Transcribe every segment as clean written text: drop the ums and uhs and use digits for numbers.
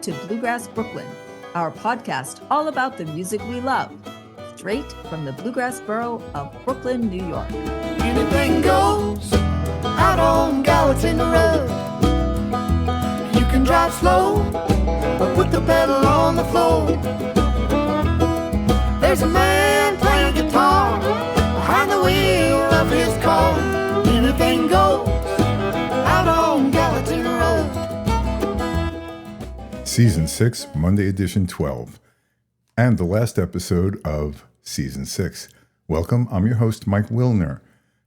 to Bluegrass Brooklyn, our podcast all about the music we love, straight from the Bluegrass borough of Brooklyn, New York. Anything goes out on Gallatin Road. You can drive slow or put the pedal on the floor. There's a man playing guitar behind the wheel of his car. Anything goes out on Gallatin Road. Season 6, Monday edition 12, and the last episode of Season 6. Welcome, I'm your host, Mike Wilner.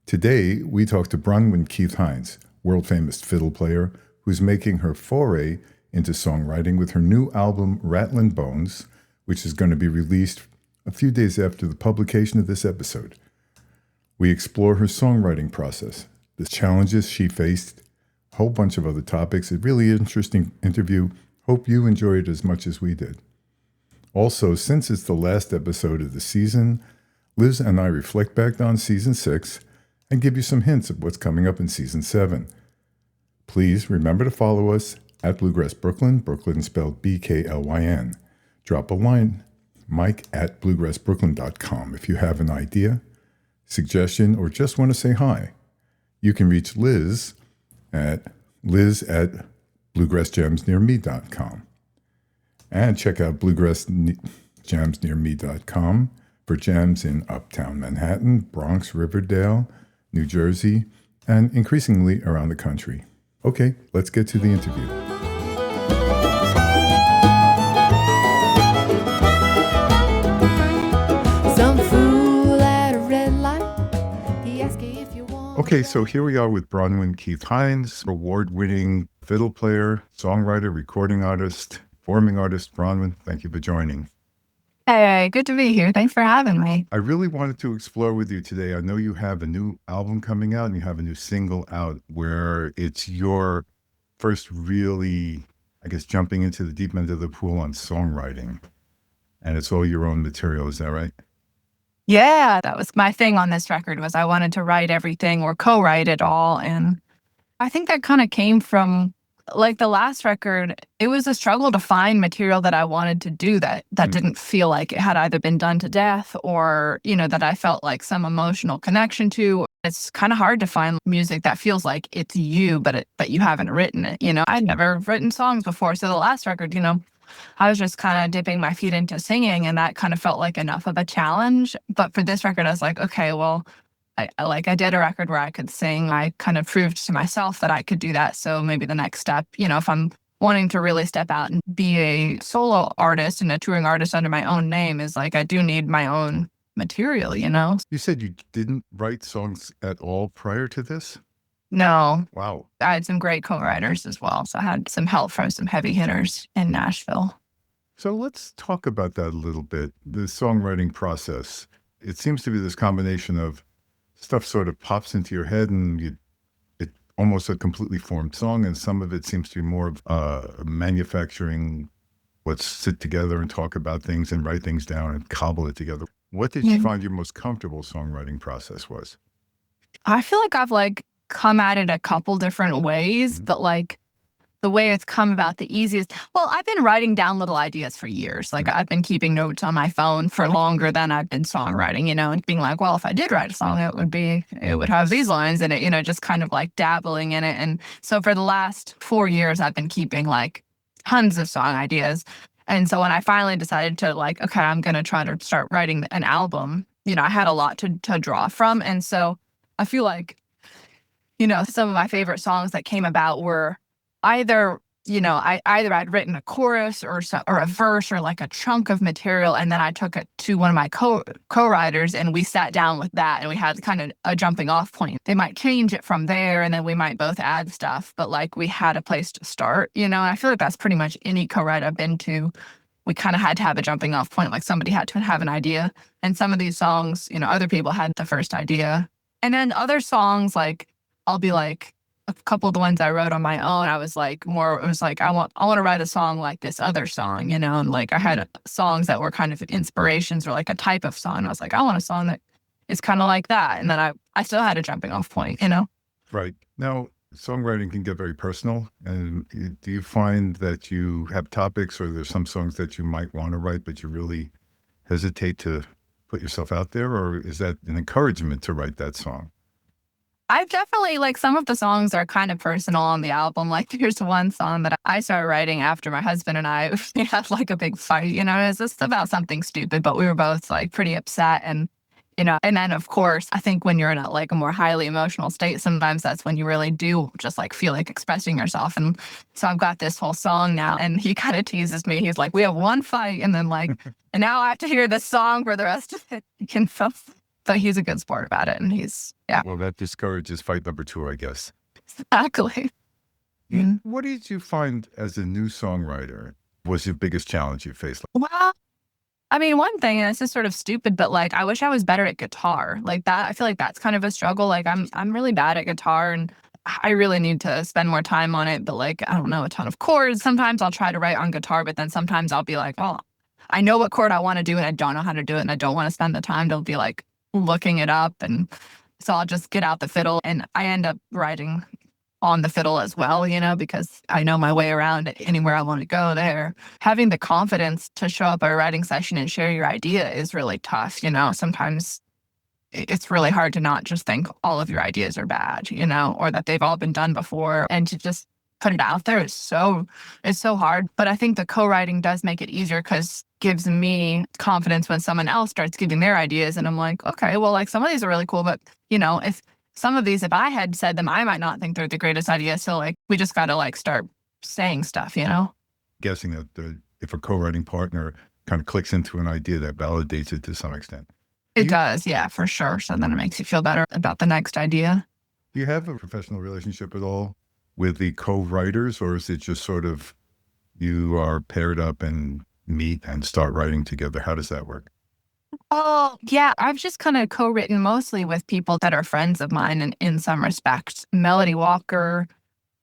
Today, we talk to Bronwyn Keith Hines, world-famous fiddle player, who's making her foray into songwriting with her new album, Rattlin' Bones, which is going to be released a few days after the publication of this episode. We explore her songwriting process, the challenges she faced, a whole bunch of other topics. A really interesting interview. Hope you enjoyed it as much as we did. Also, since it's the last episode of the season, Liz and I reflect back on Season 6 and give you some hints of what's coming up in Season 7. Please remember to follow us at Bluegrass Brooklyn, Brooklyn spelled BKLYN. Drop a line, mike@bluegrassbrooklyn.com if you have an idea, suggestion, or just want to say hi. You can reach Liz at bluegrassjamsnearme.com. And check out bluegrassjamsnearme.com for jams in Uptown Manhattan, Bronx, Riverdale, New Jersey, and increasingly around the country. Okay, let's get to the interview. Some fool at a red light, he asked you if you want. Okay, so here we are with Bronwyn Keith Hines, award-winning fiddle player, songwriter, recording artist, performing artist. Bronwyn, thank you for joining. Hey, good to be here. Thanks for having me. I really wanted to explore with you today. I know you have a new album coming out and you have a new single out where it's your first really, I guess, jumping into the deep end of the pool on songwriting. And it's all your own material, is that right? Yeah, that was my thing on this record was I wanted to write everything or co-write it all. And I think that kind of came from like the last record. It was a struggle to find material that I wanted to do that didn't feel like it had either been done to death or, that I felt like some emotional connection to. It's kind of hard to find music that feels like it's you, but you haven't written it. I'd never written songs before. So the last record, I was just kind of dipping my feet into singing, and that kind of felt like enough of a challenge. But for this record, I was like, okay, well, I did a record where I could sing. I kind of proved to myself that I could do that. So maybe the next step, if I'm wanting to really step out and be a solo artist and a touring artist under my own name, is like I do need my own material, You said you didn't write songs at all prior to this? No. Wow. I had some great co-writers as well. So I had some help from some heavy hitters in Nashville. So let's talk about that a little bit. The songwriting process. It seems to be this combination of stuff sort of pops into your head and it almost a completely formed song, and some of it seems to be more of manufacturing. Let's sit together and talk about things and write things down and cobble it together. What did you find your most comfortable songwriting process was? I feel like I've come at it a couple different ways, but the way it's come about the easiest. Well, I've been writing down little ideas for years. I've been keeping notes on my phone for longer than I've been songwriting, and being like, well, if I did write a song, it would have these lines in it, just kind of dabbling in it. And so for the last 4 years, I've been keeping tons of song ideas. And so when I finally decided to okay, I'm going to try to start writing an album, I had a lot to draw from. And so I feel like, some of my favorite songs that came about were either, I'd written a chorus or a verse or a chunk of material, and then I took it to one of my co-writers, and we sat down with that, and we had kind of a jumping off point. They might change it from there, and then we might both add stuff, but we had a place to start, and I feel like that's pretty much any co-write I've been to. We kind of had to have a jumping off point, somebody had to have an idea, and some of these songs, other people had the first idea, and then other songs, I'll be a couple of the ones I wrote on my own, I was I want to write a song like this other song, and I had songs that were kind of inspirations or a type of song. I was I want a song that is kind of like that. And then I still had a jumping off point, Right. Now, Songwriting can get very personal. And do you find that you have topics or there's some songs that you might want to write, but you really hesitate to put yourself out there? Or is that an encouragement to write that song? I've definitely, like, some of the songs are kind of personal on the album. Like, there's one song that I started writing after my husband and I we had like a big fight. It was just about something stupid, but we were both like pretty upset. And then of course, I think when you're in a more highly emotional state, sometimes that's when you really do just like feel like expressing yourself. And so I've got this whole song now, and he kind of teases me. He's like, we have one fight, and then and now I have to hear this song for the rest of it. But he's a good sport about it, and yeah. Well, that discourages fight number 2, I guess. Exactly. What did you find as a new songwriter was your biggest challenge you faced? Well, I mean, one thing, and it's just sort of stupid, but I wish I was better at guitar. Like that, I feel like that's kind of a struggle. Like I'm really bad at guitar, and I really need to spend more time on it. But I don't know a ton of chords. Sometimes I'll try to write on guitar, but then sometimes I'll be like, oh, I know what chord I want to do, and I don't know how to do it, and I don't want to spend the time to be looking it up. And so I'll just get out the fiddle, and I end up writing on the fiddle as well, because I know my way around anywhere I want to go there. Having the confidence to show up at a writing session and share your idea is really tough. Sometimes it's really hard to not just think all of your ideas are bad, or that they've all been done before, and to just put it out there is so hard. But I think the co-writing does make it easier because gives me confidence when someone else starts giving their ideas, and I'm like, okay, well, some of these are really cool, but if some of these, if I had said them, I might not think they're the greatest idea. So we just got to start saying stuff, Guessing that if a co-writing partner kind of clicks into an idea, that validates it to some extent. It does, yeah, for sure. So then it makes you feel better about the next idea. Do you have a professional relationship at all with the co-writers, or is it just sort of you are paired up and meet and start writing together? How does that work? Oh, yeah. I've just kind of co-written mostly with people that are friends of mine in some respects. Melody Walker,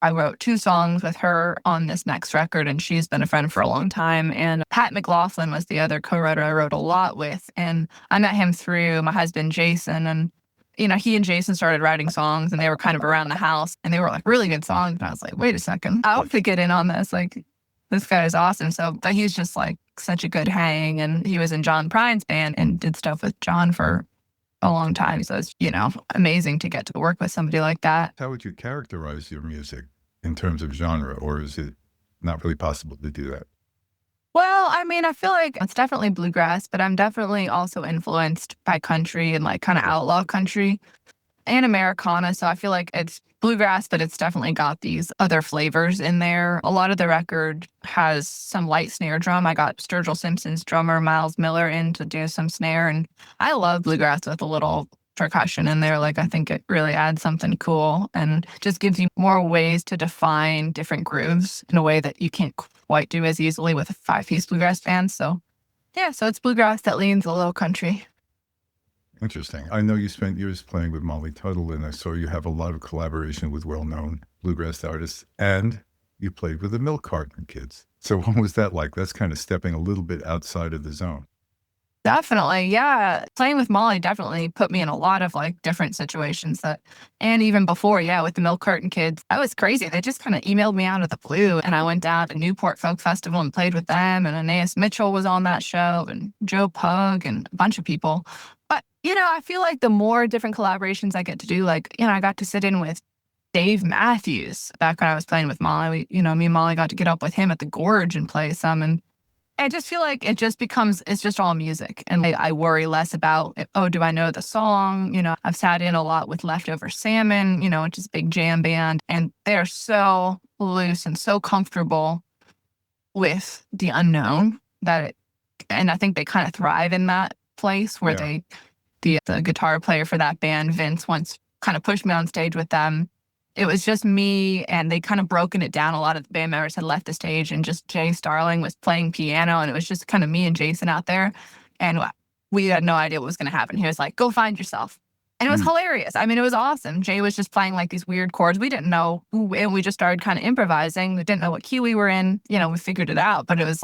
I wrote 2 songs with her on this next record, and she's been a friend for a long time. And Pat McLaughlin was the other co-writer I wrote a lot with. And I met him through my husband, Jason. And, he and Jason started writing songs, and they were kind of around the house, and they were really good songs. And I was like, wait a second, I want to get in on this. This guy is awesome. But he's just such a good hang. And he was in John Prine's band and did stuff with John for a long time. So it's, amazing to get to work with somebody like that. How would you characterize your music in terms of genre, or is it not really possible to do that? Well, I mean, I feel like it's definitely bluegrass, but I'm definitely also influenced by country and kind of outlaw country and Americana. So I feel like it's bluegrass, but it's definitely got these other flavors in there. A lot of the record has some light snare drum. I got Sturgill Simpson's drummer, Miles Miller, in to do some snare. And I love bluegrass with a little percussion in there. I think it really adds something cool and just gives you more ways to define different grooves in a way that you can't quite do as easily with a 5-piece bluegrass band. So yeah, so it's bluegrass that leans a little country. Interesting. I know you spent years playing with Molly Tuttle, and I saw you have a lot of collaboration with well-known bluegrass artists, and you played with the Milk Carton Kids. So what was that like? That's kind of stepping a little bit outside of the zone. Definitely, yeah. Playing with Molly definitely put me in a lot of different situations and even before, yeah, with the Milk Carton Kids, that was crazy. They just kind of emailed me out of the blue, and I went down to Newport Folk Festival and played with them, and Anais Mitchell was on that show, and Joe Pug, and a bunch of people. But, I feel like the more different collaborations I get to do, I got to sit in with Dave Matthews back when I was playing with Molly. Me and Molly got to get up with him at the Gorge and play some, and I just feel like it's just all music. And I worry less about, oh, do I know the song? I've sat in a lot with Leftover Salmon, which is a big jam band. And they're so loose and so comfortable with the unknown and I think they kind of thrive in that place where the guitar player for that band, Vince, once kind of pushed me on stage with them. It was just me, and they kind of broken it down. A lot of the band members had left the stage, and just Jay Starling was playing piano, and it was just kind of me and Jason out there, and we had no idea what was going to happen. He was like, go find yourself. And it was hilarious. I mean, it was awesome. Jay was just playing these weird chords. We didn't know, and we just started kind of improvising. We didn't know what key we were in. We figured it out, but it was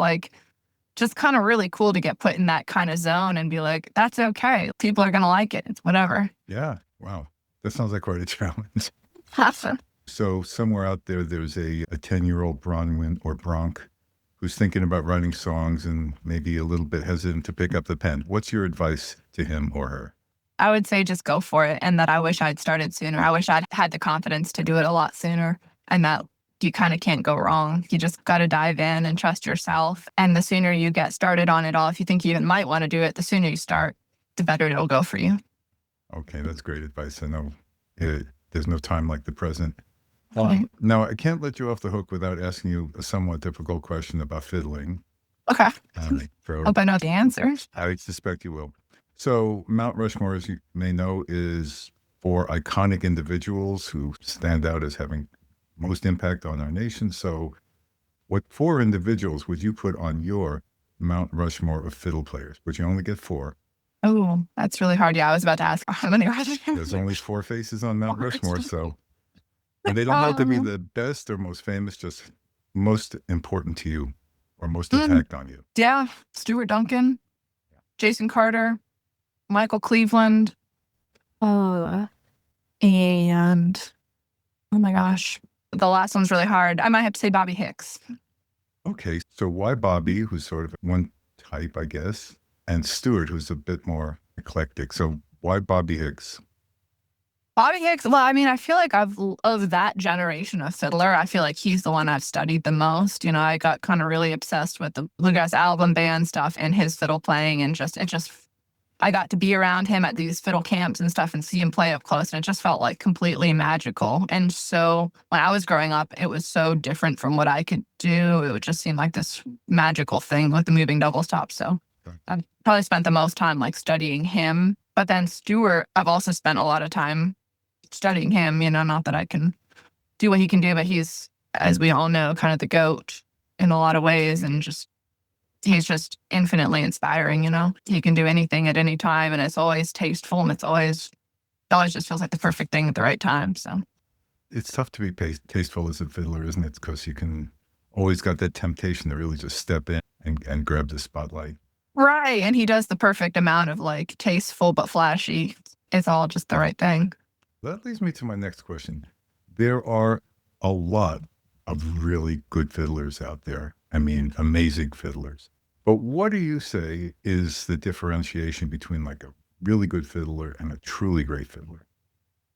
just kind of really cool to get put in that kind of zone and be like, that's okay. People are going to like it. It's whatever. Yeah. Wow. That sounds like quite a challenge. Awesome. So somewhere out there, there's a 10-year-old Bronwyn or Bronk who's thinking about writing songs and maybe a little bit hesitant to pick up the pen. What's your advice to him or her? I would say just go for it, and that I wish I'd started sooner. I wish I'd had the confidence to do it a lot sooner, and that you kind of can't go wrong. You just got to dive in and trust yourself. And the sooner you get started on it all, if you think you even might want to do it, the sooner you start, the better it'll go for you. Okay, that's great advice. I know there's no time like the present. Okay. Now, I can't let you off the hook without asking you a somewhat difficult question about fiddling. Okay. So Hope I know the answer. I suspect you will. So Mount Rushmore, as you may know, is for iconic individuals who stand out as having most impact on our nation. So what 4 individuals would you put on your Mount Rushmore of fiddle players? Would you only get 4? Oh, that's really hard. Yeah, I was about to ask how many are there? There's only 4 faces on Mount Rushmore, so and they don't have to be the best or most famous, just most important to you or most impact on you. Yeah, Stuart Duncan, Jason Carter, Michael Cleveland, and oh my gosh, the last one's really hard. I might have to say Bobby Hicks. Okay, so why Bobby, who's sort of one type, I guess, and Stuart, who's a bit more eclectic. So why Bobby Hicks? Bobby Hicks, well, I mean, I feel like of that generation of fiddler, I feel like he's the one I've studied the most. You know, I got kind of really obsessed with the Bluegrass album band stuff and his fiddle playing, and I got to be around him at these fiddle camps and stuff and see him play up close, and it just felt like completely magical. And so when I was growing up, it was so different from what I could do. It would just seem like this magical thing with the moving double stop. So I've probably spent the most time like studying him. But then Stuart, I've also spent a lot of time studying him, you know, not that I can do what he can do, but he's, as we all know, kind of the GOAT in a lot of ways, and he's just infinitely inspiring, you know. He can do anything at any time, and it's always tasteful, and it always just feels like the perfect thing at the right time. So It's tough to be tasteful as a fiddler, isn't it? Because you can always got that temptation to really just step in and grab the spotlight. right, and he does the perfect amount of like tasteful but flashy. It's all just the right thing. That leads me to my next question. There are a lot of really good fiddlers out there. I mean, amazing fiddlers. But what do you say is the differentiation between like a really good fiddler and a truly great fiddler?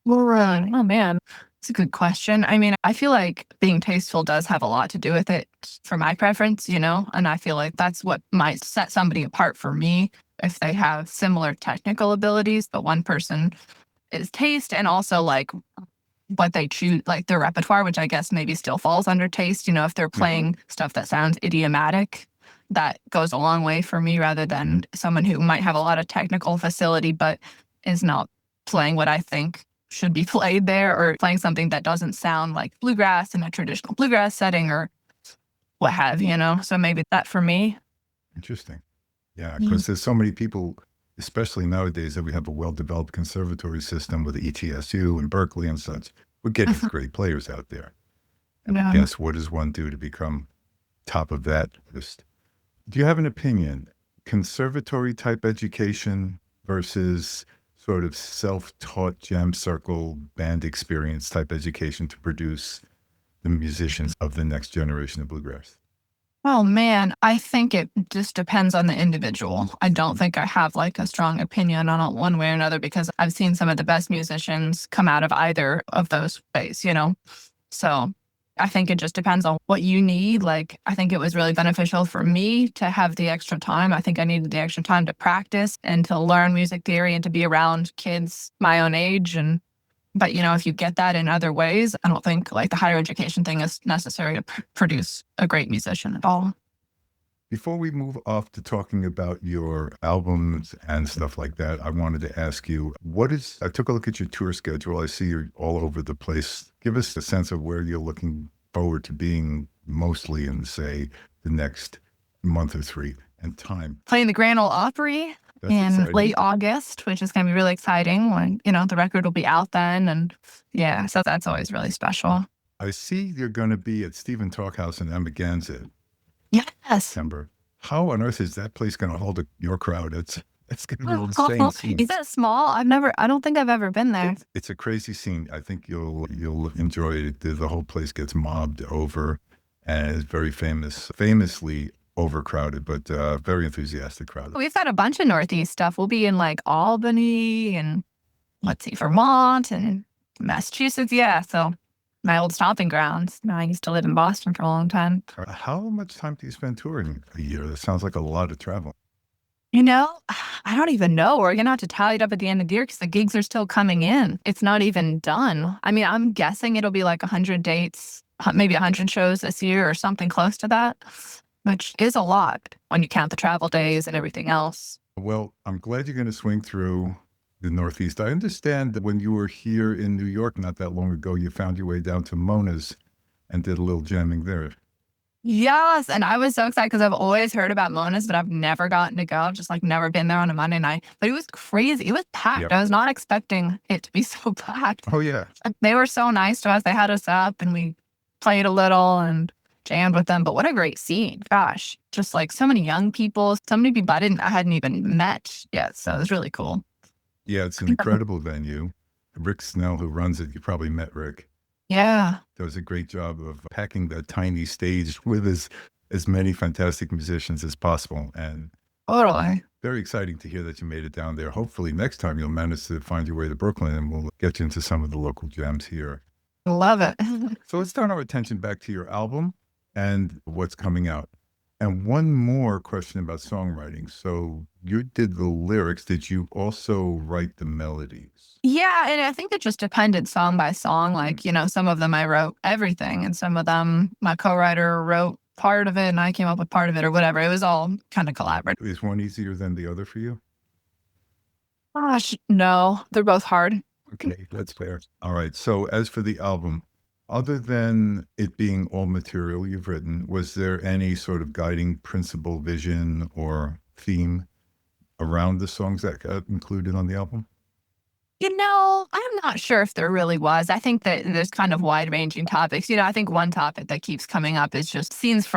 Right. Oh man, it's a good question. I mean, I feel like being tasteful does have a lot to do with it for my preference, you know, and I feel like that's what might set somebody apart for me if they have similar technical abilities, but one person is taste and also like what they choose, like their repertoire, which I guess maybe still falls under taste. You know, if they're playing stuff that sounds idiomatic, that goes a long way for me rather than someone who might have a lot of technical facility, but is not playing what I think should be played there, or playing something that doesn't sound like bluegrass in a traditional bluegrass setting or what have you know. So maybe that for me. Interesting. Yeah, because there's so many people, especially nowadays, that we have a well-developed conservatory system with ETSU and Berkeley and such. We're getting great players out there. And Yeah. I guess what does one do to become top of that list? Do you have an opinion? Conservatory type education versus sort of self-taught jam circle band experience type education to produce the musicians of the next generation of bluegrass? Oh man, I think it just depends on the individual. I don't think I have like a strong opinion on it one way or another, because I've seen some of the best musicians come out of either of those ways, you know? So I think it just depends on what you need. Like, I think it was really beneficial for me to have the extra time. I think I needed the extra time to practice and to learn music theory and to be around kids my own age. But, you know, if you get that in other ways, I don't think like the higher education thing is necessary to produce a great musician at all. Before we move off to talking about your albums and stuff like that, I wanted to ask you, I took a look at your tour schedule. I see you're all over the place. Give us a sense of where you're looking forward to being mostly in, say, the next month or 3 and time. Playing the Grand Ole Opry That's in exciting. late August, which is going to be really exciting when, you know, the record will be out then. And yeah, so that's always really special. I see you're going to be at Stephen Talkhouse in Amagansett Yes. September. How on earth is that place going to hold your crowd? It's going to be an insane scene. Is that small? I don't think I've ever been there. It's a crazy scene. I think you'll enjoy it. The whole place gets mobbed over, and it's very famously overcrowded, but very enthusiastic crowd. We've got a bunch of Northeast stuff. We'll be in like Albany and Vermont and Massachusetts. Yeah. So my old stomping grounds. I used to live in Boston for a long time. How much time do you spend touring a year? That sounds like a lot of travel. I don't even know. We're going to have to tally it up at the end of the year because the gigs are still coming in. It's not even done. I mean, I'm guessing it'll be like 100 dates, maybe 100 shows this year or something close to that, which is a lot when you count the travel days and everything else. Well, I'm glad you're going to swing through the Northeast. I understand that when you were here in New York not that long ago, you found your way down to Mona's and did a little jamming there. Yes, and I was so excited because I've always heard about Mona's, but I've never gotten to go. I've just never been there on a Monday night. But it was crazy. It was packed. Yep. I was not expecting it to be so packed. Oh, yeah. They were so nice to us. They had us up and we played a little and jammed with them. But what a great scene. Gosh, just so many young people, so many people I hadn't even met yet. So it was really cool. Yeah, it's an incredible venue. Rick Snell, who runs it, you probably met Rick. Yeah. Does a great job of packing that tiny stage with as many fantastic musicians as possible. And Totally. very exciting to hear that you made it down there. Hopefully next time you'll manage to find your way to Brooklyn and we'll get you into some of the local jams here. Love it. So let's turn our attention back to your album and what's coming out. And one more question about songwriting. So you did the lyrics. Did you also write the melodies? Yeah, and I think it just depended song by song. Some of them I wrote everything, and some of them my co-writer wrote part of it, and I came up with part of it or whatever. It was all kind of collaborative. Is one easier than the other for you? Gosh, no, they're both hard. Okay, that's fair. All right. So as for the album, other than it being all material you've written, was there any sort of guiding principle, vision, or theme around the songs that got included on the album? I'm not sure if there really was. I think that there's kind of wide-ranging topics. I think one topic that keeps coming up is just scenes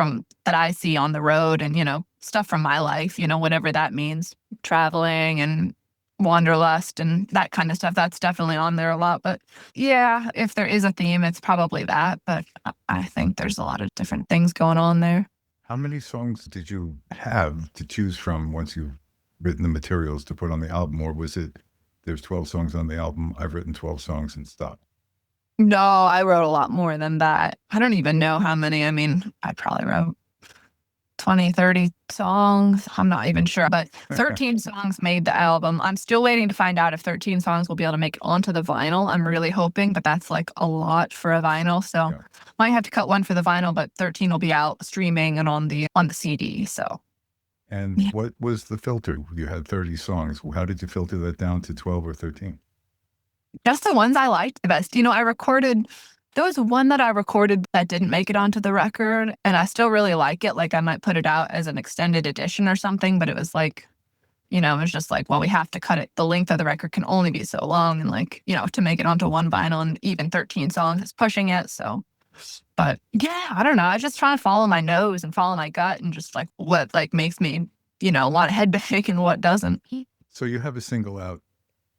that I see on the road and, stuff from my life, whatever that means, traveling and wanderlust and that kind of stuff. That's definitely on there a lot. But yeah, if there is a theme, it's probably that. But I think there's a lot of different things going on there. How many songs did you have to choose from once you've written the materials to put on the album? Or was it, there's 12 songs on the album, I've written 12 songs and stopped? No, I wrote a lot more than that. I don't even know how many. I mean, I probably wrote 20, 30 songs. I'm not even sure, but 13 songs made the album. I'm still waiting to find out if 13 songs will be able to make it onto the vinyl. I'm really hoping, but that's a lot for a vinyl. So might have to cut one for the vinyl, but 13 will be out streaming and on the CD. So. And what was the filter? You had 30 songs. How did you filter that down to 12 or 13? Just the ones I liked the best. There was one that I recorded that didn't make it onto the record, and I still really like it. I might put it out as an extended edition or something, but it was it was just well, we have to cut it. The length of the record can only be so long, and to make it onto one vinyl, and even 13 songs is pushing it. So, but yeah, I don't know. I just try to follow my nose and follow my gut and just what makes me, want to headbang and what doesn't. So you have a single out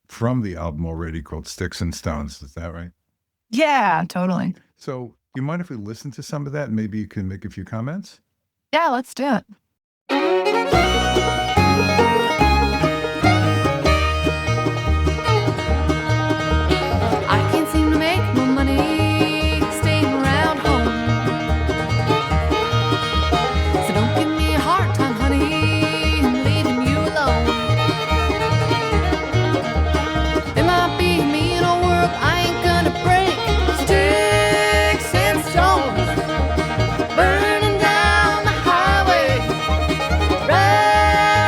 from the album already called Sticks and Stones. Is that right? Yeah, totally. So you mind if we listen to some of that? Maybe you can make a few comments? Yeah, let's do it. I can't seem to make more money staying around home. So don't give me a hard time, honey, I'm leaving you alone. It might be me in a world I ain't gonna break. Sticks and stones, burning down the highway. Right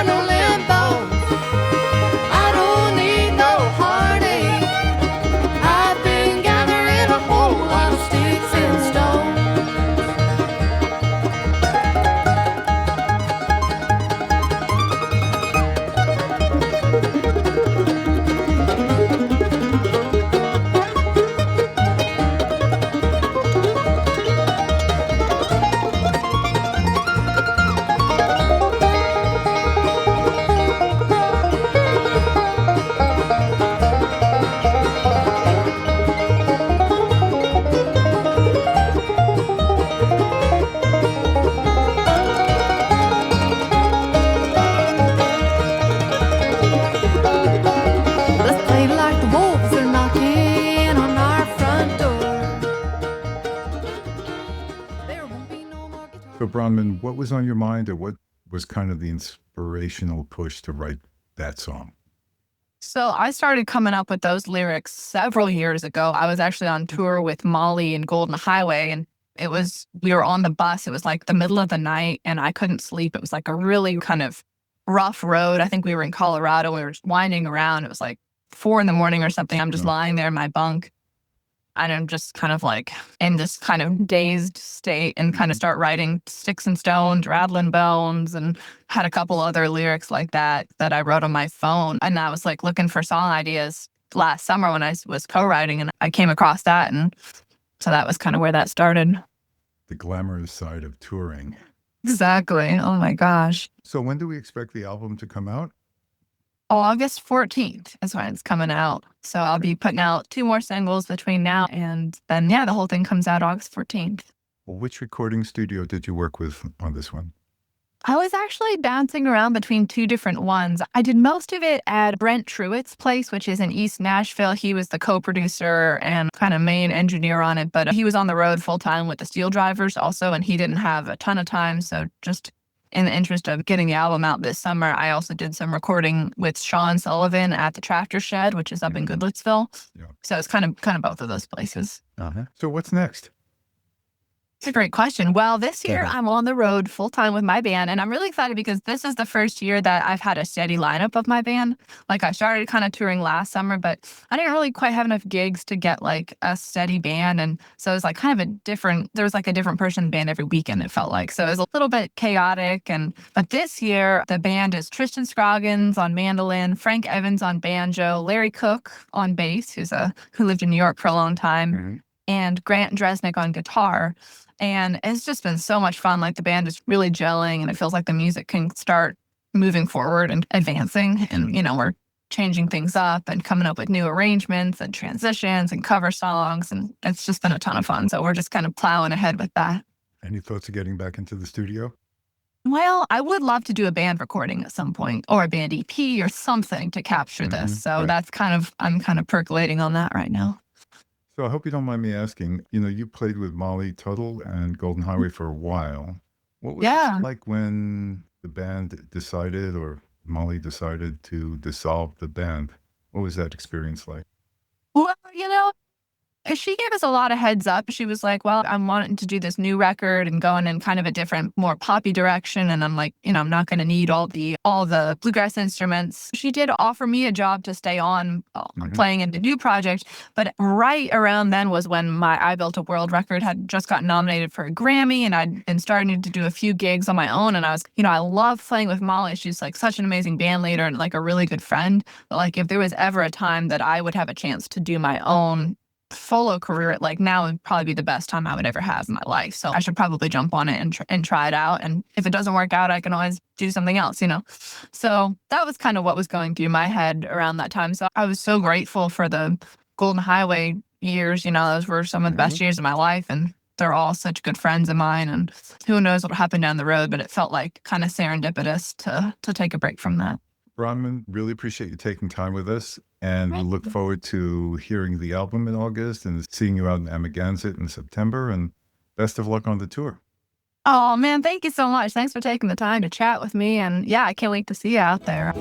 So, Bronwyn, what was on your mind, or what was kind of the inspirational push to write that song? So I started coming up with those lyrics several years ago. I was actually on tour with Molly and Golden Highway, and we were on the bus. It was like the middle of the night and I couldn't sleep. It was like a really kind of rough road. I think we were in Colorado. We were just winding around. It was like 4 a.m. or something. I'm just lying there in my bunk. And I'm just kind of like in this kind of dazed state and kind of start writing Sticks and Stones, Rattling Bones, and had a couple other lyrics like that I wrote on my phone. And I was like looking for song ideas last summer when I was co-writing, and I came across that. And so that was kind of where that started. The glamorous side of touring. Exactly. Oh my gosh. So when do we expect the album to come out? August 14th is when it's coming out. So I'll be putting out 2 more singles between now and then. Yeah, the whole thing comes out August 14th. Well, which recording studio did you work with on this one? I was actually bouncing around between 2 different ones. I did most of it at Brent Truitt's place, which is in East Nashville. He was the co-producer and kind of main engineer on it, but he was on the road full time with the Steel Drivers also, and he didn't have a ton of time. So just in the interest of getting the album out this summer, I also did some recording with Sean Sullivan at the Tractor Shed, which is up in Goodlettsville. Yeah. So it's kind of both of those places. So what's next? It's a great question. Well, this year I'm on the road full time with my band, and I'm really excited because this is the first year that I've had a steady lineup of my band. Like I started kind of touring last summer, but I didn't really quite have enough gigs to get like a steady band. And so it was like kind of there was like a different person in the band every weekend, it felt like. So it was a little bit chaotic. But this year the band is Tristan Scroggins on mandolin, Frank Evans on banjo, Larry Cook on bass, who lived in New York for a long time, and Grant Dresnick on guitar. And it's just been so much fun. Like the band is really gelling, and it feels like the music can start moving forward and advancing. And, we're changing things up and coming up with new arrangements and transitions and cover songs. And it's just been a ton of fun. So we're just kind of plowing ahead with that. Any thoughts of getting back into the studio? Well, I would love to do a band recording at some point, or a band EP or something to capture this. So that's I'm kind of percolating on that right now. So I hope you don't mind me asking, you played with Molly Tuttle and Golden Highway for a while. What was it like when the band decided, or Molly decided to dissolve the band? What was that experience like? Well, she gave us a lot of heads up. She was like, well, I'm wanting to do this new record and going in kind of a different, more poppy direction. And I'm like, I'm not going to need all the bluegrass instruments. She did offer me a job to stay on playing in the new project. But right around then was when my I Built a World record had just gotten nominated for a Grammy, and I'd been starting to do a few gigs on my own. And I was, I love playing with Molly. She's like such an amazing band leader and like a really good friend. But like if there was ever a time that I would have a chance to do my own solo career, like now would probably be the best time I would ever have in my life. So I should probably jump on it and try it out. And if it doesn't work out, I can always do something else, So that was kind of what was going through my head around that time. So I was so grateful for the Golden Highway years. Those were some of the best years of my life. And they're all such good friends of mine. And who knows what'll happen down the road, but it felt like kind of serendipitous to take a break from that. Bronwyn, really appreciate you taking time with us, and we look forward to hearing the album in August and seeing you out in Amagansett in September, and best of luck on the tour. Oh man, thank you so much. Thanks for taking the time to chat with me, and yeah, I can't wait to see you out there.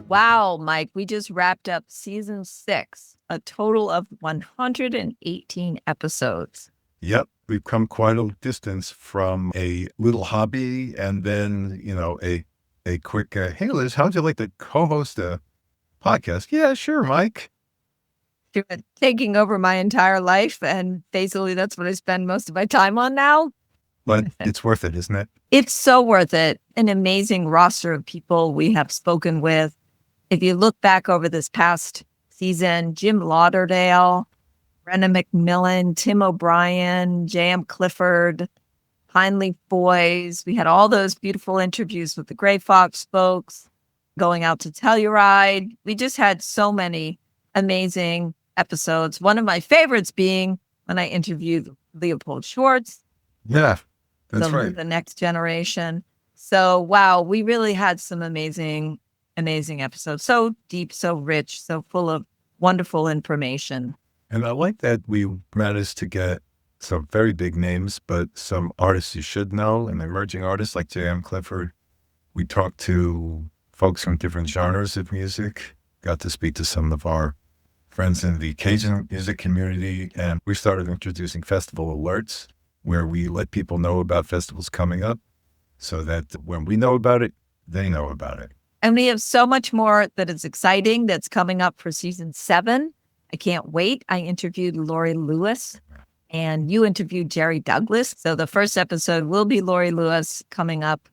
Wow, Mike, we just wrapped up season 6, a total of 118 episodes. Yep. We've come quite a distance from a little hobby and then, a quick, hey, Liz, how'd you like to co-host a podcast? Yeah, sure, Mike. Taking over my entire life, and basically that's what I spend most of my time on now. But it's worth it, isn't it? It's so worth it. An amazing roster of people we have spoken with. If you look back over this past season, Jim Lauderdale, Brenna McMillan, Tim O'Brien, J.M. Clifford, Pine Leaf Boys. We had all those beautiful interviews with the Gray Fox folks, going out to Telluride. We just had so many amazing episodes. One of my favorites being when I interviewed Leopold Schwartz. Yeah, that's right. The next generation. So, wow, we really had some amazing episodes. So deep, so rich, so full of wonderful information. And I like that we managed to get some very big names, but some artists you should know and emerging artists like J.M. Clifford. We talked to folks from different genres of music, got to speak to some of our friends in the Cajun music community, and we started introducing festival alerts where we let people know about festivals coming up so that when we know about it, they know about it. And we have so much more that is exciting that's coming up for season 7. I can't wait. I interviewed Lori Lewis and you interviewed Jerry Douglas. So the first episode will be Lori Lewis coming up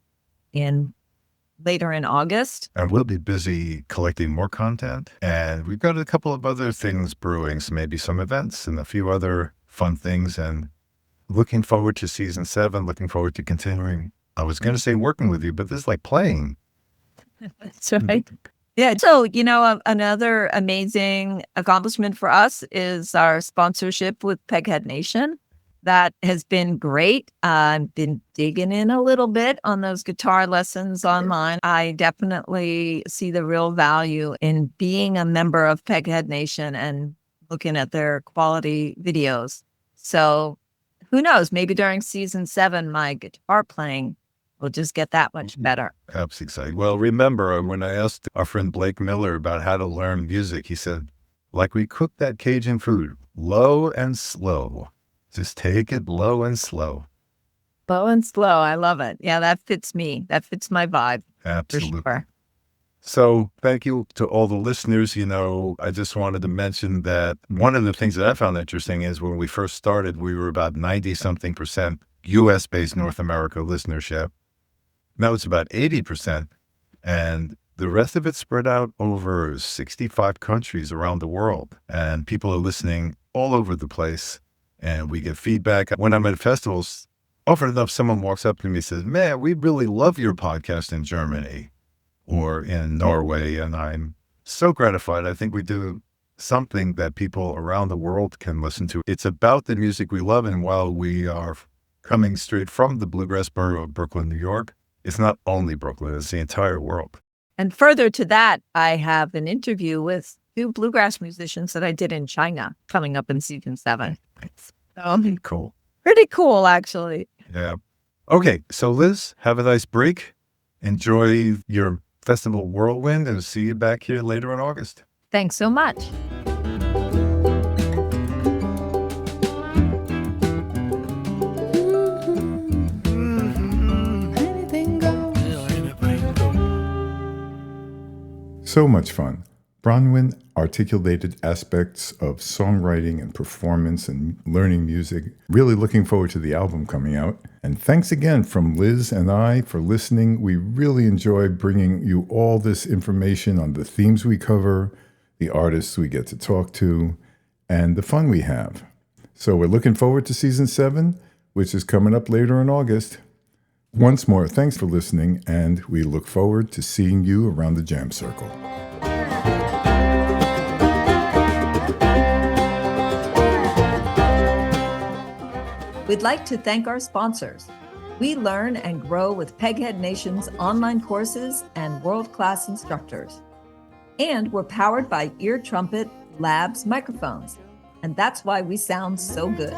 later in August. And we'll be busy collecting more content. And we've got a couple of other things brewing, so maybe some events and a few other fun things. And looking forward to season 7, looking forward to continuing. I was going to say working with you, but this is like playing. That's right. Yeah. So, another amazing accomplishment for us is our sponsorship with Peghead Nation. That has been great. I've been digging in a little bit on those guitar lessons online. I definitely see the real value in being a member of Peghead Nation and looking at their quality videos. So who knows, maybe during season 7, my guitar playing will just get that much better. That's exciting. Well, remember when I asked our friend Blake Miller about how to learn music, he said, like we cook that Cajun food, low and slow. Just take it low and slow. Low and slow. I love it. Yeah, that fits me. That fits my vibe. Absolutely. For sure. So thank you to all the listeners. I just wanted to mention that one of the things that I found interesting is when we first started, we were about 90-something% US-based North America listenership. Now it's about 80%. And the rest of it spread out over 65 countries around the world. And people are listening all over the place. And we get feedback. When I'm at festivals, often enough, someone walks up to me and says, man, we really love your podcast in Germany or in Norway. And I'm so gratified. I think we do something that people around the world can listen to. It's about the music we love. And while we are coming straight from the Bluegrass borough of Brooklyn, New York, it's not only Brooklyn, it's the entire world. And further to that, I have an interview with 2 bluegrass musicians that I did in China coming up in season 7. Cool. Pretty cool, actually. Yeah. Okay. So Liz, have a nice break. Enjoy your festival whirlwind and see you back here later in August. Thanks so much. So much fun. Bronwyn articulated aspects of songwriting and performance and learning music. Really looking forward to the album coming out. And thanks again from Liz and I for listening. We really enjoy bringing you all this information on the themes we cover, the artists we get to talk to, and the fun we have. So we're looking forward to season 7, which is coming up later in August. Once more, thanks for listening, and we look forward to seeing you around the jam circle. We'd like to thank our sponsors. We learn and grow with Peghead Nation's online courses and world-class instructors. And we're powered by Ear Trumpet Labs microphones. And that's why we sound so good.